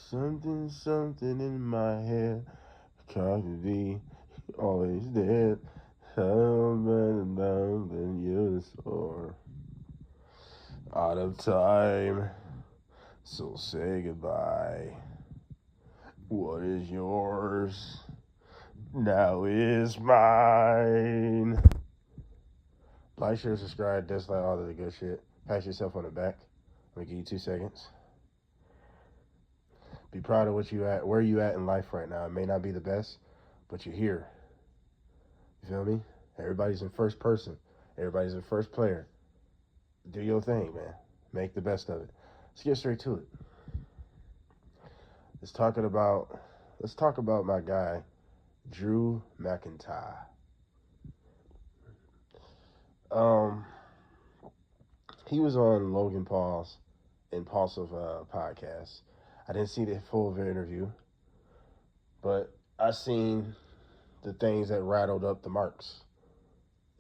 Something in my head. Could be always dead. Held and down than you or out of time. So say goodbye. What is yours now is mine. Like, share, subscribe, dislike, all of the good shit. Pat yourself on the back. I'm gonna give you 2 seconds. Be proud of where you at in life right now. It may not be the best, but you're here. You feel me? Everybody's in first person. Everybody's in first player. Do your thing, man. Make the best of it. Let's get straight to it. Let's talk about my guy, Drew McIntyre. He was on Logan Paul's Impulsive podcast. I didn't see the full interview, but I seen the things that rattled up the marks.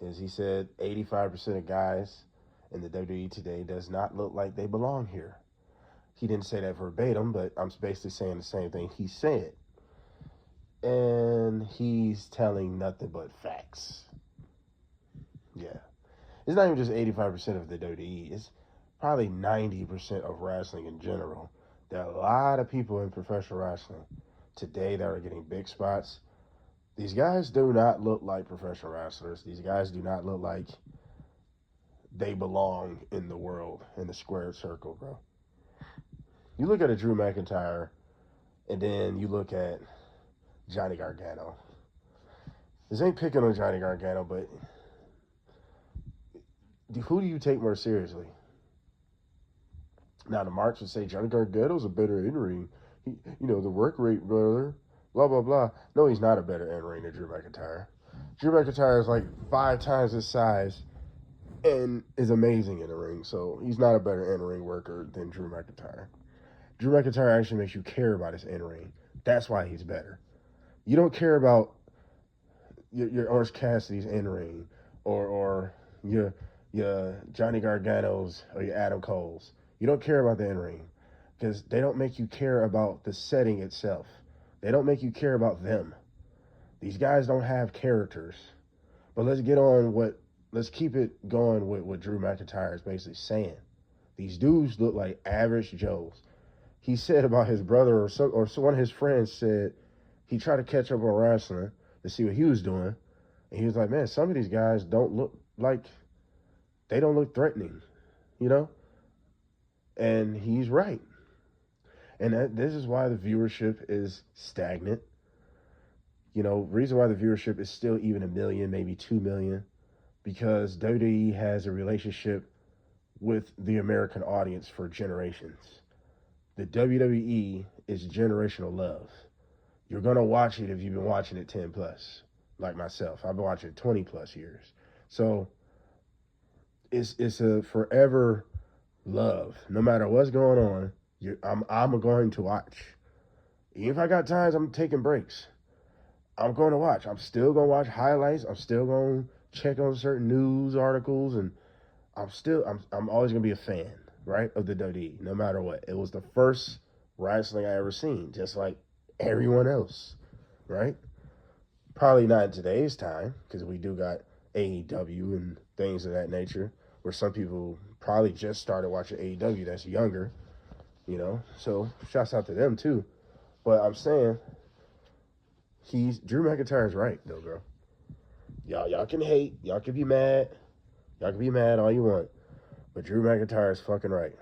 As he said, 85% of guys in the WWE today does not look like they belong here. He didn't say that verbatim, but I'm basically saying the same thing he said. And he's telling nothing but facts. Yeah. It's not even just 85% of the WWE. It's probably 90% of wrestling in general. There are a lot of people in professional wrestling today that are getting big spots. These guys do not look like professional wrestlers. These guys do not look like they belong in the world, in the squared circle, bro. You look at a Drew McIntyre, and then you look at Johnny Gargano. This ain't picking on Johnny Gargano, but who do you take more seriously? Now, the marks would say Johnny Gargano's a better in-ring. The work rate, brother, blah, blah, blah. No, he's not a better in-ring than Drew McIntyre. Drew McIntyre is like 5 times his size and is amazing in the ring, so he's not a better in-ring worker than Drew McIntyre. Drew McIntyre actually makes you care about his in-ring. That's why he's better. You don't care about your Orange Cassidy's in-ring or your Johnny Gargano's or your Adam Cole's. You don't care about the in-ring because they don't make you care about the setting itself. They don't make you care about them. These guys don't have characters. But let's keep it going with what Drew McIntyre is basically saying. These dudes look like average Joes. He said about his brother or one of his friends said he tried to catch up on wrestling to see what he was doing. And he was like, man, some of these guys don't look threatening, And he's right. And this is why the viewership is stagnant. Reason why the viewership is still even 1 million, maybe 2 million, because WWE has a relationship with the American audience for generations. The WWE is generational love. You're going to watch it if you've been watching it 10 plus, like myself. I've been watching it 20 plus years. So it's a forever love. No matter what's going on, I'm going to watch. Even if I got times I'm taking breaks, I'm going to watch. I'm still going to watch highlights. I'm still going to check on certain news articles, and I'm always going to be a fan, right, of the WWE, no matter what. It was the first wrestling I ever seen, just like everyone else, right? Probably not in today's time, because we do got AEW and things of that nature, where some people probably just started watching AEW that's younger, So shouts out to them too. But I'm saying Drew McIntyre's right though, bro. Y'all can hate, y'all can be mad all you want, but Drew McIntyre is fucking right.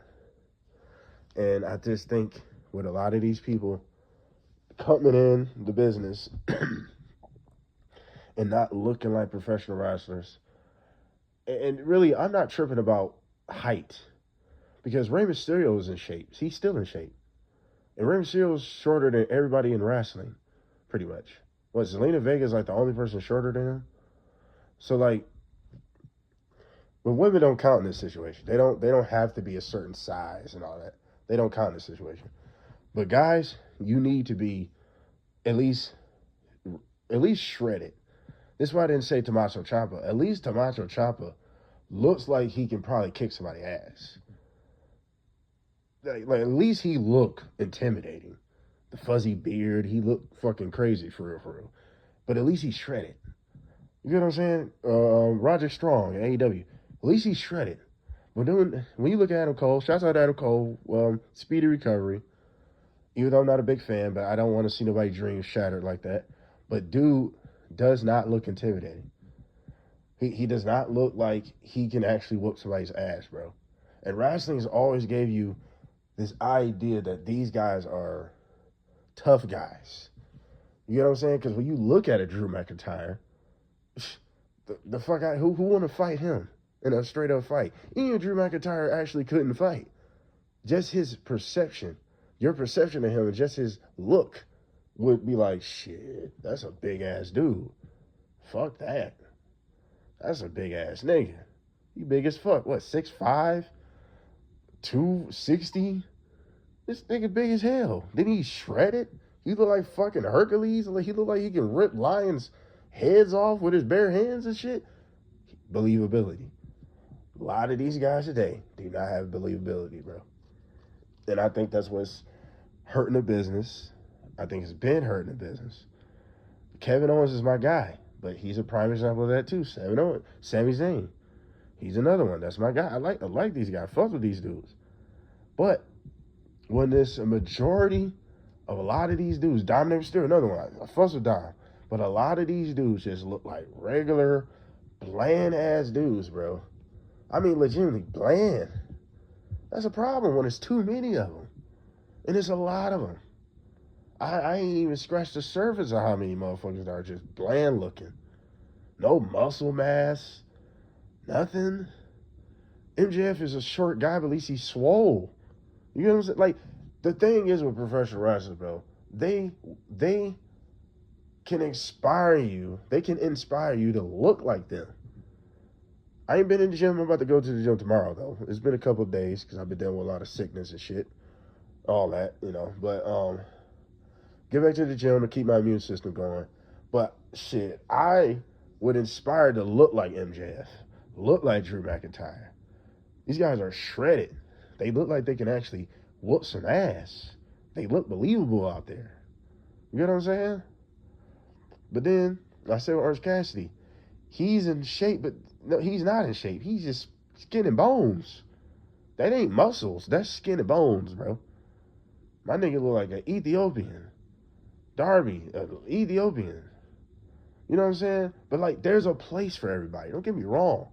And I just think with a lot of these people coming in the business and not looking like professional wrestlers, and really I'm not tripping about height, because Rey Mysterio is in shape. He's still in shape. And Rey Mysterio is shorter than everybody in wrestling, pretty much. Zelina Vega's like the only person shorter than him? So but women don't count in this situation. They don't have to be a certain size and all that. They don't count in this situation. But guys, you need to be at least shredded. This is why I didn't say Tommaso Ciampa. At least Tommaso Ciampa looks like he can probably kick somebody's ass. Like at least he look intimidating. The fuzzy beard, he looked fucking crazy for real, for real. But at least he's shredded. You get what I'm saying? Roger Strong, AEW. At least he's shredded. But then when you look at Adam Cole, shouts out to Adam Cole, speedy recovery. Even though I'm not a big fan, but I don't want to see nobody's dreams shattered like that. But dude does not look intimidating. He does not look like he can actually whoop somebody's ass, bro. And wrestling's always gave you this idea that these guys are tough guys. You know what I'm saying? Because when you look at a Drew McIntyre, the fuck out, who want to fight him in a straight up fight? Even Drew McIntyre actually couldn't fight. Just his perception, your perception of him, and just his look would be like, shit, that's a big ass dude. Fuck that. That's a big ass nigga. He big as fuck. What, 6'5"? 260? This nigga big as hell. Then he's shredded. He look like fucking Hercules. He look like he can rip lions' heads off with his bare hands and shit. Believability. A lot of these guys today do not have believability, bro. And I think that's what's hurting the business. I think it's been hurting the business. Kevin Owens is my guy, but he's a prime example of that too. Sami Zayn. He's another one. That's my guy. I like these guys. I fuck with these dudes. But when there's a majority of a lot of these dudes, Dominic Mysterio, another one. I fuss with Dom. But a lot of these dudes just look like regular, bland-ass dudes, bro. I mean, legitimately bland. That's a problem when there's too many of them. And there's a lot of them. I ain't even scratched the surface of how many motherfuckers are just bland looking. No muscle mass. Nothing. MJF is a short guy, but at least he's swole. You know what I'm saying? Like, the thing is with professional wrestlers, bro, they can inspire you. They can inspire you to look like them. I ain't been in the gym. I'm about to go to the gym tomorrow, though. It's been a couple of days because I've been dealing with a lot of sickness and shit. All that, you know. But get back to the gym to keep my immune system going. But shit, I would inspire to look like MJF, look like Drew McIntyre. These guys are shredded. They look like they can actually whoop some ass. They look believable out there. You know what I'm saying? But then I said with Orange Cassidy, he's in shape, but no, he's not in shape. He's just skin and bones. That ain't muscles. That's skin and bones, bro. My nigga look like an Ethiopian. Darby, Ethiopian. You know what I'm saying? But, like, there's a place for everybody. Don't get me wrong.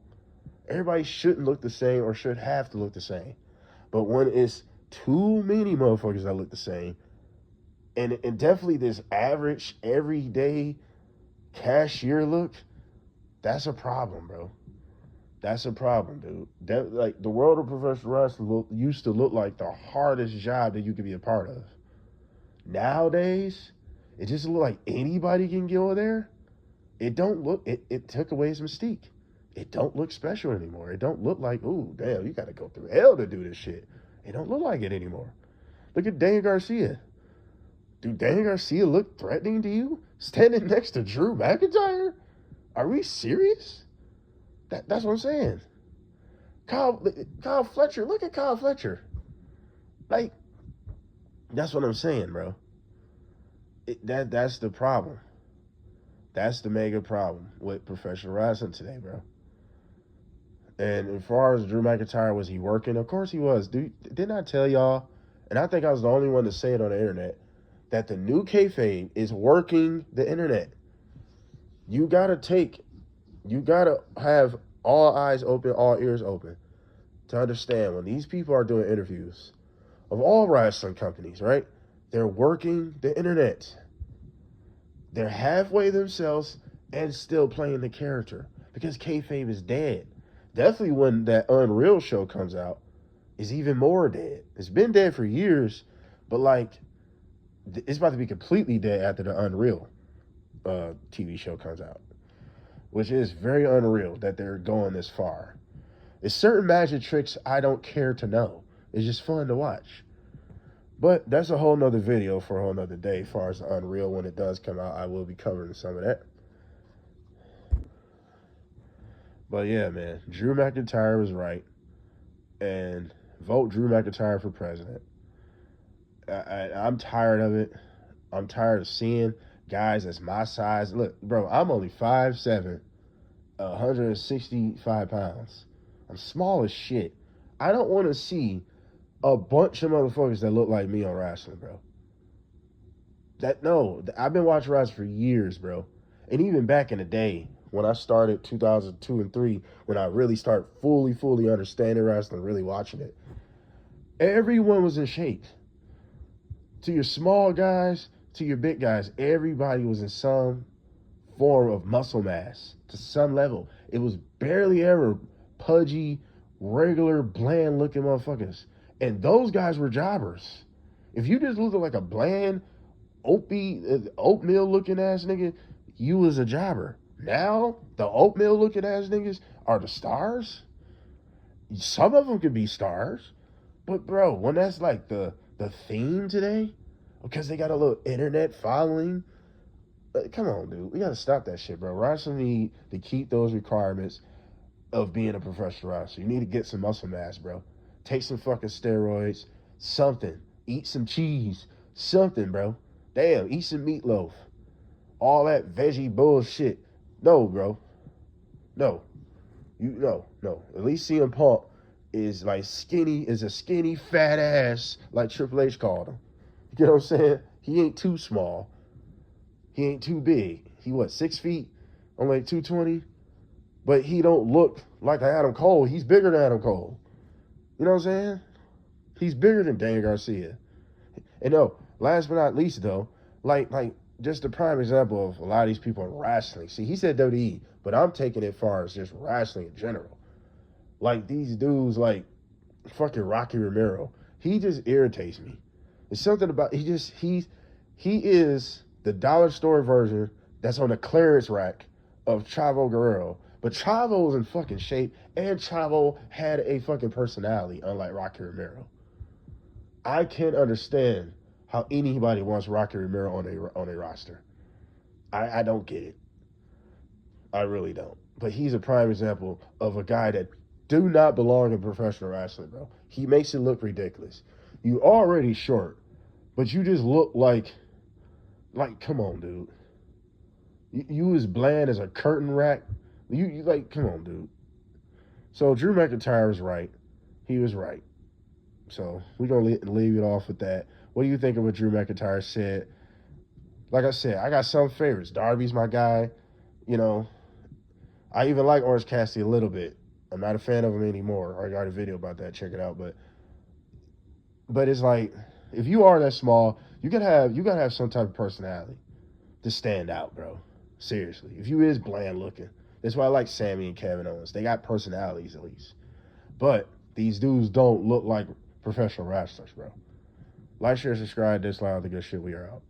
Everybody shouldn't look the same or should have to look the same. But when it's too many motherfuckers that look the same, and definitely this average, everyday cashier look, that's a problem, bro. That's a problem, dude. Like, the world of professional wrestling used to look like the hardest job that you could be a part of. Nowadays, it just look like anybody can go there. It don't look, it took away its mystique. It don't look special anymore. It don't look like, ooh, damn, you got to go through hell to do this shit. It don't look like it anymore. Look at Daniel Garcia. Do Daniel Garcia look threatening to you? Standing next to Drew McIntyre? Are we serious? That's what I'm saying. Kyle Fletcher, look at Kyle Fletcher. Like, that's what I'm saying, bro. That's the problem. That's the mega problem with professional wrestling today, bro. And as far as Drew McIntyre, was he working? Of course he was. Dude, didn't I tell y'all, and I think I was the only one to say it on the internet, that the new kayfabe is working the internet. You gotta have all eyes open, all ears open to understand when these people are doing interviews of all wrestling companies, right? They're working the internet. They're halfway themselves and still playing the character because kayfabe is dead. Definitely when that Unreal show comes out, is even more dead. It's been dead for years, but like it's about to be completely dead after the Unreal TV show comes out, which is very unreal that they're going this far. It's certain magic tricks I don't care to know. It's just fun to watch. But that's a whole nother video for a whole nother day. As far as the Unreal, when it does come out, I will be covering some of that. But yeah, man, Drew McIntyre was right. And vote Drew McIntyre for president. I'm tired of it. I'm tired of seeing guys that's my size. Look, bro, I'm only 5'7", 165 pounds. I'm small as shit. I don't want to see a bunch of motherfuckers that look like me on wrestling, bro. No, I've been watching wrestling for years, bro. And even back in the day when I started 2002 and 3, when I really started fully understanding wrestling, really watching it, everyone was in shape. To your small guys, to your big guys, everybody was in some form of muscle mass to some level. It was barely ever pudgy, regular, bland looking motherfuckers. And those guys were jobbers. If you just looked like a bland, oatmeal looking ass nigga, you was a jobber. Now, the oatmeal looking ass niggas are the stars. Some of them could be stars. But bro, when that's like the theme today, because they got a little internet following, come on, dude. We gotta stop that shit, bro. Wrestling need to keep those requirements of being a professional wrestler. You need to get some muscle mass, bro. Take some fucking steroids, something. Eat some cheese, something, bro. Damn, eat some meatloaf. All that veggie bullshit. No, bro. No. No. At least CM Punk is like skinny, is a skinny fat ass like Triple H called him. You know what I'm saying? He ain't too small. He ain't too big. He what, 6 feet? Only like 220? But he don't look like Adam Cole. He's bigger than Adam Cole. You know what I'm saying? He's bigger than Daniel Garcia. And no, last but not least though, like just a prime example of a lot of these people in wrestling. See, he said WWE, but I'm taking it far as just wrestling in general. Like these dudes like fucking Rocky Romero. He just irritates me. There's something about he is the dollar store version that's on the clearance rack of Chavo Guerrero. But Chavo was in fucking shape, and Chavo had a fucking personality, unlike Rocky Romero. I can't understand how anybody wants Rocky Romero on a roster. I don't get it. I really don't. But he's a prime example of a guy that do not belong in professional wrestling, bro. He makes it look ridiculous. You already short, but you just look like come on, dude. You as bland as a curtain rack. You like, come on, dude. So Drew McIntyre was right. He was right. So we're going to leave it off with that. What do you think of what Drew McIntyre said? Like I said, I got some favorites. Darby's my guy. You know, I even like Orange Cassidy a little bit. I'm not a fan of him anymore. I got a video about that. Check it out. But it's like, if you are that small, you gotta have some type of personality to stand out, bro. Seriously. If you is bland looking. That's why I like Sammy and Kevin Owens. They got personalities at least. But these dudes don't look like professional wrestlers, bro. Like, share, subscribe, dislike, all the good shit. We are out.